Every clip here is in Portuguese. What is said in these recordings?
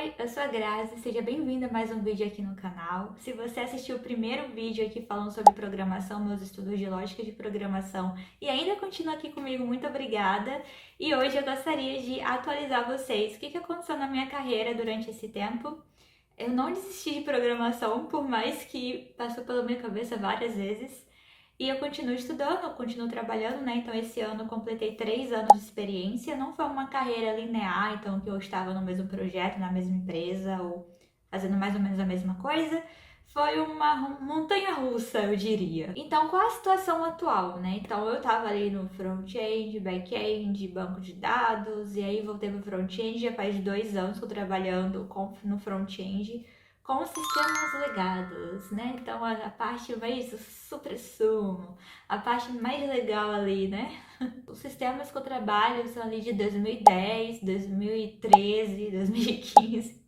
Oi, eu sou a Grazi, seja bem-vinda a mais um vídeo aqui no canal. Se você assistiu o primeiro vídeo aqui falando sobre programação, meus estudos de lógica de programação e ainda continua aqui comigo, muito obrigada. E hoje eu gostaria de atualizar vocês o que aconteceu na minha carreira durante esse tempo. Eu não desisti de programação, por mais que passou pela minha cabeça várias vezes. E eu continuo estudando, eu continuo trabalhando, né? Então esse ano eu completei 3 anos de experiência. Não foi uma carreira linear, então que eu estava no mesmo projeto, na mesma empresa, ou fazendo mais ou menos a mesma coisa. Foi uma montanha russa, eu diria. Então, qual a situação atual, né? Então, eu tava ali no front-end, back-end, banco de dados, e aí voltei pro front-end. Já faz 2 anos que eu tô trabalhando no front-end com sistemas legados, né? Então, a parte mais supra-sumo, a parte mais legal ali, né? Os sistemas que eu trabalho são ali de 2010, 2013, 2015.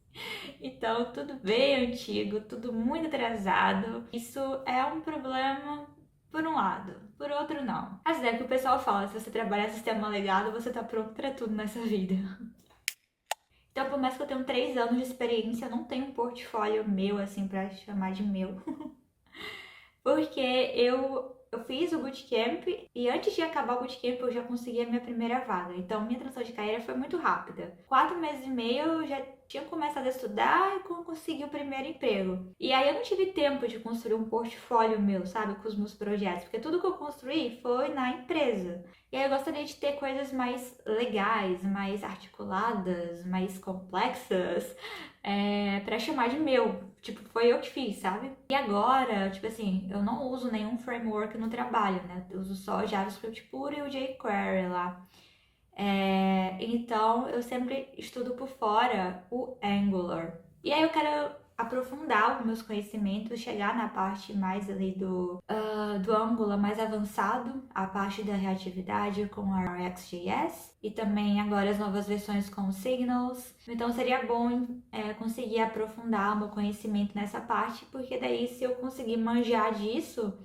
Então, tudo bem antigo, tudo muito atrasado. Isso é um problema por um lado, por outro não. Mas é que o pessoal fala, se você trabalhar sistema legado, você tá pronto pra tudo nessa vida. Então, por mais que eu tenha 3 anos de experiência, eu não tenho um portfólio meu, assim, pra chamar de meu. Porque eu fiz o bootcamp e antes de acabar o bootcamp eu já consegui a minha primeira vaga. Então minha transição de carreira foi muito rápida. 4 meses e meio eu já tinha começado a estudar e consegui o primeiro emprego. E aí eu não tive tempo de construir um portfólio meu, sabe, com os meus projetos, porque tudo que eu construí foi na empresa. E aí eu gostaria de ter coisas mais legais, mais articuladas, mais complexas, pra chamar de meu. Tipo, foi eu que fiz, sabe? E agora, tipo assim, eu não uso nenhum framework no trabalho, né? Eu uso só JavaScript puro e o jQuery lá. Então, eu sempre estudo por fora o Angular. E aí eu quero aprofundar os meus conhecimentos, chegar na parte mais ali do Angular mais avançado, a parte da reatividade com a RxJS e também agora as novas versões com Signals. Então seria bom conseguir aprofundar o meu conhecimento nessa parte, porque daí se eu conseguir manjar disso,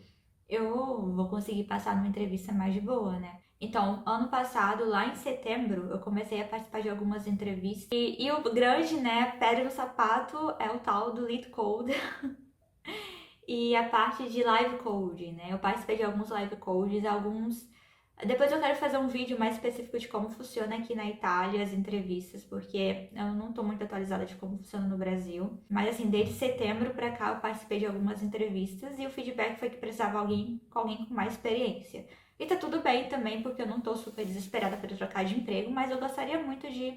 eu vou conseguir passar numa entrevista mais de boa, né? Então, ano passado, lá em setembro, eu comecei a participar de algumas entrevistas. E o grande, né, pedra no sapato é o tal do Lead Code e a parte de live code, né? Eu participei de alguns live codes, alguns. Depois eu quero fazer um vídeo mais específico de como funciona aqui na Itália as entrevistas, porque eu não tô muito atualizada de como funciona no Brasil. Mas assim, desde setembro pra cá eu participei de algumas entrevistas e o feedback foi que precisava com alguém com mais experiência. E tá tudo bem também, porque eu não tô super desesperada para trocar de emprego, mas eu gostaria muito de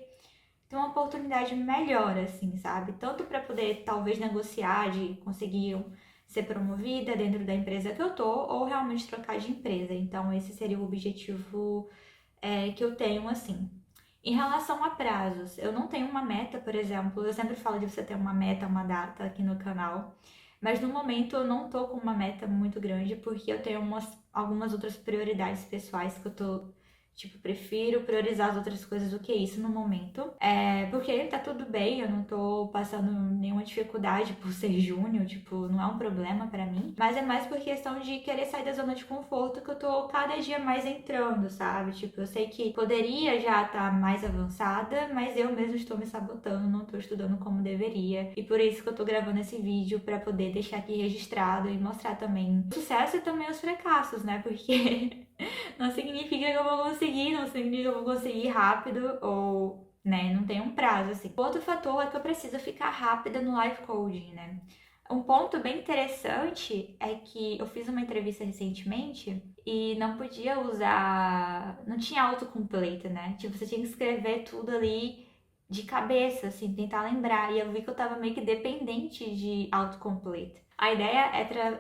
ter uma oportunidade melhor, assim, sabe? Tanto para poder talvez negociar, de conseguir ser promovida dentro da empresa que eu tô, ou realmente trocar de empresa. Então, esse seria o objetivo que eu tenho, assim. Em relação a prazos, eu não tenho uma meta, por exemplo, eu sempre falo de você ter uma meta, uma data aqui no canal, mas no momento eu não tô com uma meta muito grande, porque eu tenho algumas outras prioridades pessoais que eu tô. Tipo, prefiro priorizar as outras coisas do que isso no momento. Porque tá tudo bem, eu não tô passando nenhuma dificuldade por ser júnior, tipo, não é um problema pra mim. Mas é mais por questão de querer sair da zona de conforto que eu tô cada dia mais entrando, sabe? Tipo, eu sei que poderia já estar mais avançada, mas eu mesmo estou me sabotando, não tô estudando como deveria. E por isso que eu tô gravando esse vídeo pra poder deixar aqui registrado e mostrar também o sucesso e também os fracassos, né? Porque não significa que eu vou conseguir, não significa que eu vou conseguir rápido ou, né, não tem um prazo, assim. Outro fator é que eu preciso ficar rápida no live coding, né? Um ponto bem interessante é que eu fiz uma entrevista recentemente e não podia usar, não tinha autocomplete, né? Tipo, você tinha que escrever tudo ali de cabeça, assim, tentar lembrar. E eu vi que eu tava meio que dependente de autocomplete. A ideia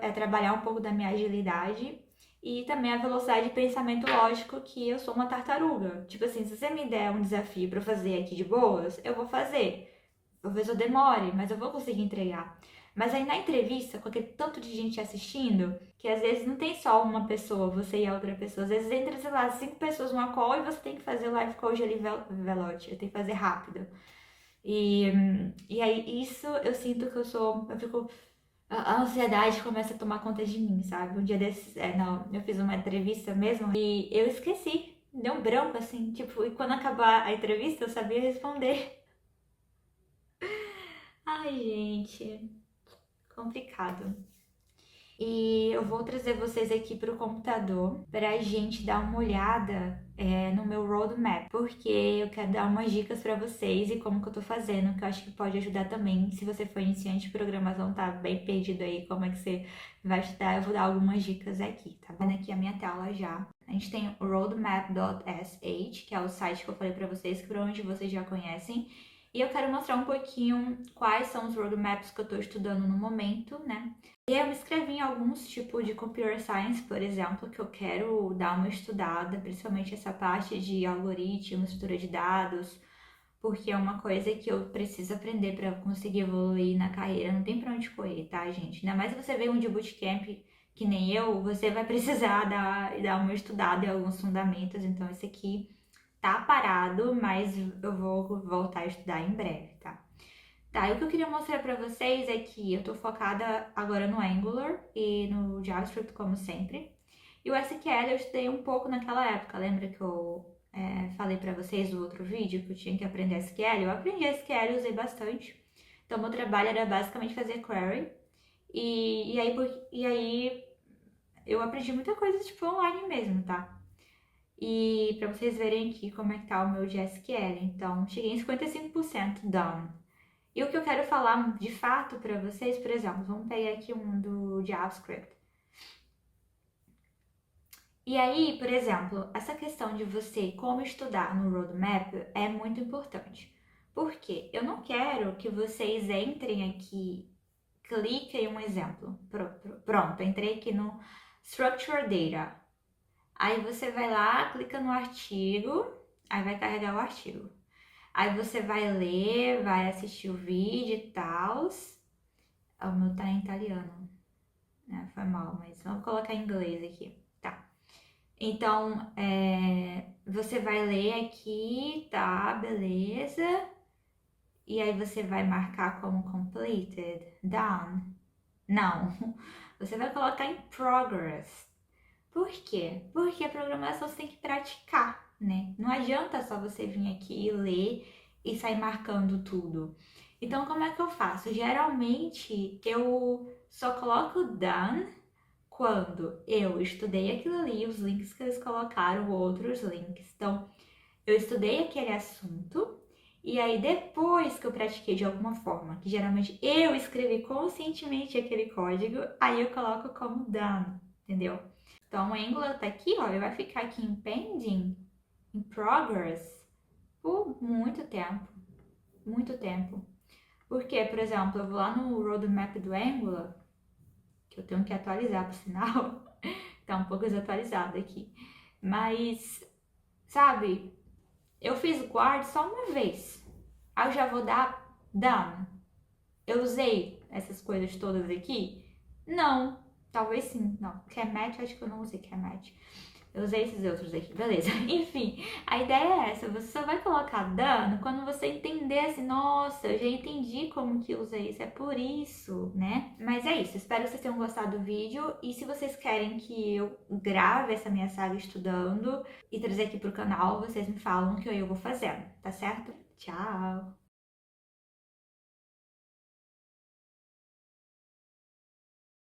é trabalhar um pouco da minha agilidade e também a velocidade de pensamento lógico, que eu sou uma tartaruga. Tipo assim, se você me der um desafio pra eu fazer aqui de boas, eu vou fazer. Talvez eu demore, mas eu vou conseguir entregar. Mas aí na entrevista, com aquele tanto de gente assistindo, que às vezes não tem só uma pessoa, você e a outra pessoa. Às vezes entra, sei lá, 5 pessoas numa call e você tem que fazer o live code ali velote. Tem que fazer rápido. E aí isso eu sinto que eu fico a ansiedade começa a tomar conta de mim, sabe? Um dia desses, não, eu fiz uma entrevista mesmo e eu esqueci, deu um branco assim, tipo, e quando acabar a entrevista eu sabia responder. Ai, gente, complicado. E eu vou trazer vocês aqui para o computador para a gente dar uma olhada no meu roadmap, porque eu quero dar umas dicas para vocês e como que eu tô fazendo, que eu acho que pode ajudar também. Se você for iniciante de programação, tá bem perdido aí, como é que você vai estudar, eu vou dar algumas dicas aqui, tá bom? Vendo aqui a minha tela já. A gente tem o roadmap.sh, que é o site que eu falei para vocês, que provavelmente vocês já conhecem. E eu quero mostrar um pouquinho quais são os roadmaps que eu estou estudando no momento, né? E eu me inscrevi em alguns tipos de Computer Science, por exemplo, que eu quero dar uma estudada, principalmente essa parte de algoritmos, estrutura de dados, porque é uma coisa que eu preciso aprender para conseguir evoluir na carreira. Não tem pra onde correr, tá, gente? Ainda mais se você veio um de bootcamp que nem eu, você vai precisar dar uma estudada em alguns fundamentos. Então, esse aqui tá parado, mas eu vou voltar a estudar em breve, tá? Tá, e o que eu queria mostrar pra vocês é que eu tô focada agora no Angular e no JavaScript, como sempre. E o SQL eu estudei um pouco naquela época, lembra que eu falei pra vocês no outro vídeo que eu tinha que aprender SQL? Eu aprendi SQL e usei bastante. Então, meu trabalho era basicamente fazer query. E aí eu aprendi muita coisa, tipo, online mesmo, tá? E pra vocês verem aqui como é que tá o meu de SQL. Então, cheguei em 55% done. E o que eu quero falar de fato para vocês, por exemplo, vamos pegar aqui um do JavaScript. E aí, por exemplo, essa questão de você como estudar no roadmap é muito importante. Por quê? Eu não quero que vocês entrem aqui, cliquem em um exemplo. Pronto, entrei aqui no Structure Data. Aí você vai lá, clica no artigo, aí vai carregar o artigo. Aí você vai ler, vai assistir o vídeo e tal. O meu tá em italiano, né? Foi mal, mas vamos colocar em inglês aqui. Tá. Então, você vai ler aqui, tá? Beleza. E aí você vai marcar como completed, done. Não. Você vai colocar em progress. Por quê? Porque a programação você tem que praticar, né? Não adianta só você vir aqui e ler e sair marcando tudo. Então, como é que eu faço? Geralmente, eu só coloco done quando eu estudei aquilo ali, os links que eles colocaram, outros links. Então, eu estudei aquele assunto e aí depois que eu pratiquei de alguma forma, que geralmente eu escrevi conscientemente aquele código, aí eu coloco como done, entendeu? Então, o Angular tá aqui, ó, ele vai ficar aqui em pending, em progress, por muito tempo. Muito tempo. Porque, por exemplo, eu vou lá no roadmap do Angular, que eu tenho que atualizar, por sinal, tá um pouco desatualizado aqui. Mas, sabe, eu fiz guard só uma vez. Aí eu já vou dar done. Eu usei essas coisas todas aqui? Não. Talvez sim. Não. Commit, acho que eu não usei commit. Eu usei esses outros aqui, beleza. Enfim, a ideia é essa. Você só vai colocar dano quando você entender assim, nossa, eu já entendi como que usa isso, é por isso, né? Mas é isso, espero que vocês tenham gostado do vídeo. E se vocês querem que eu grave essa minha saga estudando e trazer aqui pro canal, vocês me falam que eu vou fazendo, tá certo? Tchau!